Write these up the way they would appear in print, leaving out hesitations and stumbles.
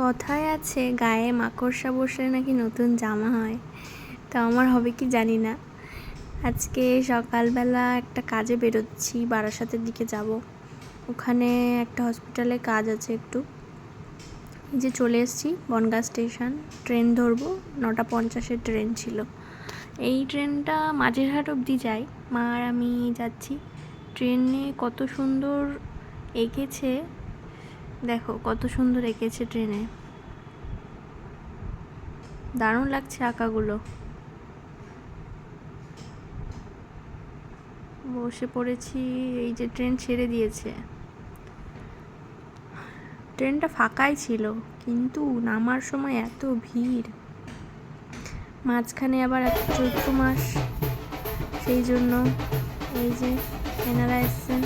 কথায় আছে গায়ে মাকড়সা বসলে নাকি নতুন জামা হয়। তো আমার হবে কি জানি না। আজকে সকালবেলা একটা কাজে বেরোচ্ছি, বারাসাতের দিকে যাব। ওখানে একটা হসপিটালে কাজ আছে একটু। এই যে চলে এসেছি বনগাঁ স্টেশন। ট্রেন ধরবো, 9:50-এর ট্রেন ছিল। এই ট্রেনটা মাঝেরহাট অবধি যায়। মা আর আমি যাচ্ছি। ট্রেনে কত সুন্দর এঁকেছে, দেখো কত সুন্দর এঁকেছে ট্রেনে, দারুণ লাগছে আঁকাগুলো। বসে পড়েছি, এই যে ট্রেন ছেড়ে দিয়েছে। ট্রেনটা ফাঁকাই ছিল, কিন্তু নামার সময় এত ভিড়। মাঝখানে আবার এত চৈত্র মাস, সেই জন্য এই যে এনারা এসছেন।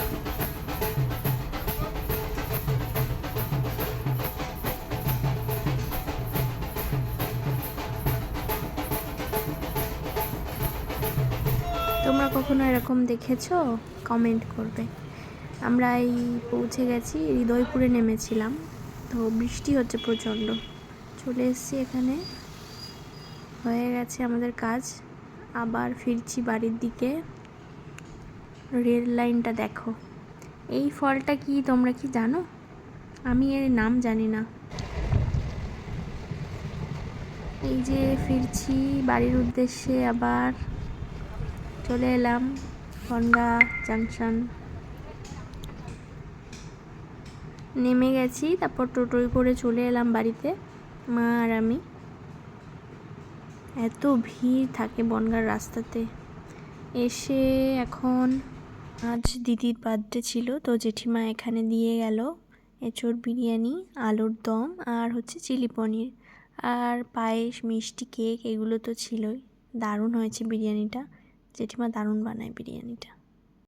তোমরা কখনো এরকম দেখেছো? কমেন্ট করবে। আমরা এই পৌঁছে গেছি, হৃদয়পুরে নেমেছিলাম। তো বৃষ্টি হচ্ছে প্রচণ্ড। চলে এসেছি এখানে, হয়ে গেছে আমাদের কাজ। আবার ফিরছি বাড়ির দিকে। রেল লাইনটা দেখো। এই ফলটা কি তোমরা কি জানো? আমি এর নাম জানি না। এই যে ফিরছি বাড়ির উদ্দেশ্যে, আবার চলে এলাম বনগাঁ জাংশন। নেমে গেছি, তারপর টোটোয় করে চলে এলাম বাড়িতে, মা আর আমি। এত ভিড় থাকে বনগাঁর রাস্তাতে। এসে এখন আজ দিদির বার্থডে ছিল, তো জেঠিমা এখানে দিয়ে গেল এঁচোড় বিরিয়ানি, আলুর দম আর হচ্ছে চিলি পনির, আর পায়েস, মিষ্টি, কেক, এগুলো তো ছিলই। দারুণ হয়েছে বিরিয়ানিটা। জেঠিমা দারুণ বানায় বিরিয়ানিটা।